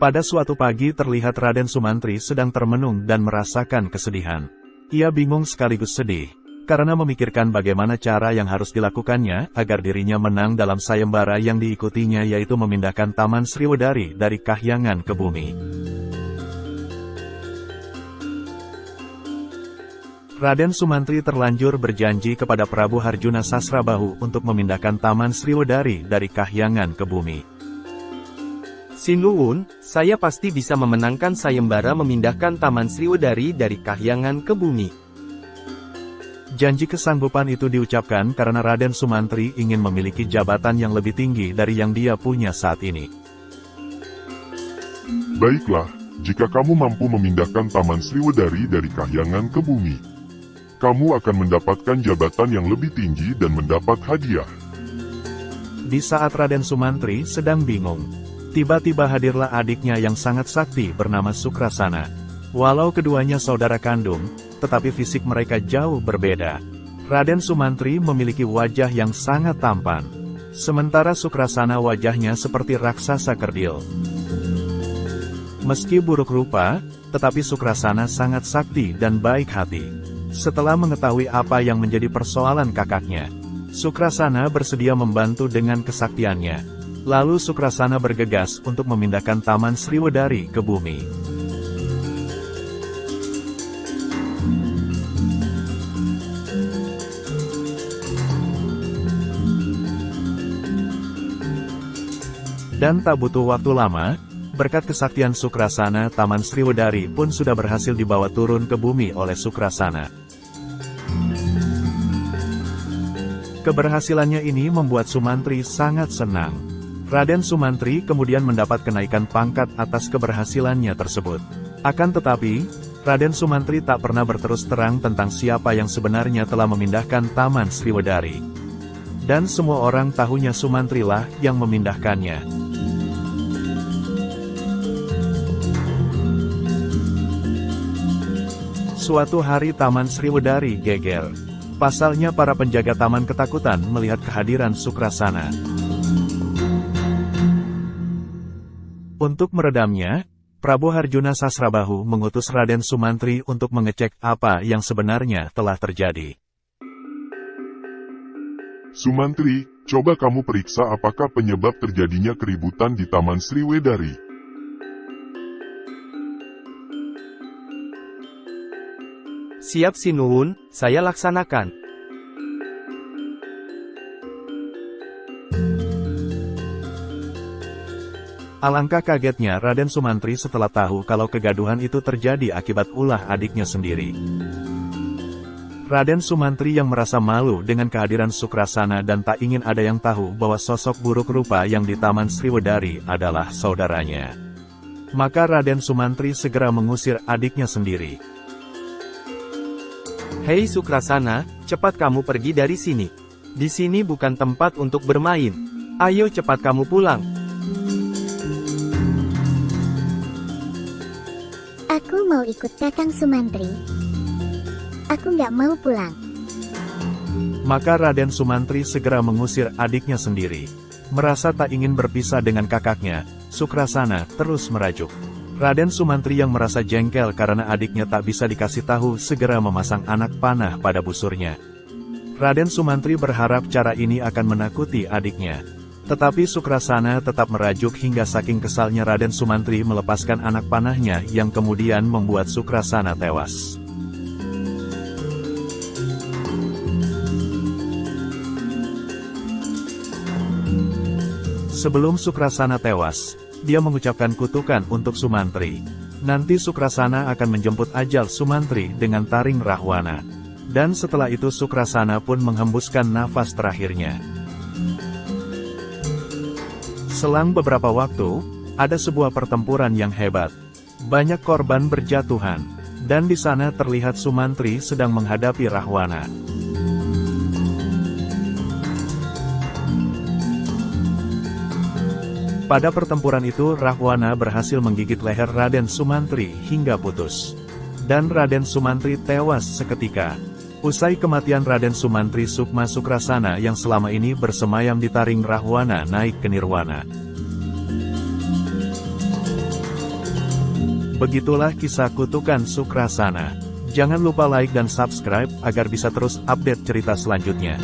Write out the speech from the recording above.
Pada suatu pagi terlihat Raden Sumantri sedang termenung dan merasakan kesedihan. Ia bingung sekaligus sedih, karena memikirkan bagaimana cara yang harus dilakukannya agar dirinya menang dalam sayembara yang diikutinya, yaitu memindahkan Taman Sriwedari dari kahyangan ke bumi. Raden Sumantri terlanjur berjanji kepada Prabu Harjuna Sasrabahu untuk memindahkan Taman Sriwedari dari kahyangan ke bumi. Sinuwun, saya pasti bisa memenangkan sayembara memindahkan Taman Sriwedari dari kahyangan ke bumi. Janji kesanggupan itu diucapkan karena Raden Sumantri ingin memiliki jabatan yang lebih tinggi dari yang dia punya saat ini. Baiklah, jika kamu mampu memindahkan Taman Sriwedari dari kahyangan ke bumi, kamu akan mendapatkan jabatan yang lebih tinggi dan mendapat hadiah. Di saat Raden Sumantri sedang bingung, tiba-tiba hadirlah adiknya yang sangat sakti bernama Sukrasana. Walau keduanya saudara kandung, tetapi fisik mereka jauh berbeda. Raden Sumantri memiliki wajah yang sangat tampan, sementara Sukrasana wajahnya seperti raksasa kerdil. Meski buruk rupa, tetapi Sukrasana sangat sakti dan baik hati. Setelah mengetahui apa yang menjadi persoalan kakaknya, Sukrasana bersedia membantu dengan kesaktiannya. Lalu Sukrasana bergegas untuk memindahkan Taman Sriwedari ke bumi. Dan tak butuh waktu lama, berkat kesaktian Sukrasana, Taman Sriwedari pun sudah berhasil dibawa turun ke bumi oleh Sukrasana. Keberhasilannya ini membuat Sumantri sangat senang. Raden Sumantri kemudian mendapat kenaikan pangkat atas keberhasilannya tersebut. Akan tetapi, Raden Sumantri tak pernah berterus terang tentang siapa yang sebenarnya telah memindahkan Taman Sriwedari. Dan semua orang tahunya Sumantri lah yang memindahkannya. Suatu hari Taman Sriwedari geger. Pasalnya para penjaga taman ketakutan melihat kehadiran Sukrasana. Untuk meredamnya, Prabu Harjuna Sasrabahu mengutus Raden Sumantri untuk mengecek apa yang sebenarnya telah terjadi. Sumantri, coba kamu periksa apakah penyebab terjadinya keributan di Taman Sriwedari. Siap Sinuwun, saya laksanakan. Alangkah kagetnya Raden Sumantri setelah tahu kalau kegaduhan itu terjadi akibat ulah adiknya sendiri. Raden Sumantri yang merasa malu dengan kehadiran Sukrasana dan tak ingin ada yang tahu bahwa sosok buruk rupa yang di Taman Sriwedari adalah saudaranya. Maka Raden Sumantri segera mengusir adiknya sendiri. Hei Sukrasana, cepat kamu pergi dari sini. Di sini bukan tempat untuk bermain. Ayo cepat kamu pulang. Aku mau ikut Kakang Sumantri. Aku nggak mau pulang. Maka Raden Sumantri segera mengusir adiknya sendiri. Merasa tak ingin berpisah dengan kakaknya, Sukrasana terus merajuk. Raden Sumantri yang merasa jengkel karena adiknya tak bisa dikasih tahu segera memasang anak panah pada busurnya. Raden Sumantri berharap cara ini akan menakuti adiknya. Tetapi Sukrasana tetap merajuk hingga saking kesalnya Raden Sumantri melepaskan anak panahnya yang kemudian membuat Sukrasana tewas. Sebelum Sukrasana tewas, dia mengucapkan kutukan untuk Sumantri. Nanti Sukrasana akan menjemput ajal Sumantri dengan taring Rahwana. Dan setelah itu Sukrasana pun menghembuskan nafas terakhirnya. Selang beberapa waktu, ada sebuah pertempuran yang hebat. Banyak korban berjatuhan, dan di sana terlihat Sumantri sedang menghadapi Rahwana. Pada pertempuran itu Rahwana berhasil menggigit leher Raden Sumantri hingga putus. Dan Raden Sumantri tewas seketika. Usai kematian Raden Sumantri, Sukma Sukrasana yang selama ini bersemayam di taring Rahwana naik ke nirwana. Begitulah kisah kutukan Sukrasana. Jangan lupa like dan subscribe agar bisa terus update cerita selanjutnya.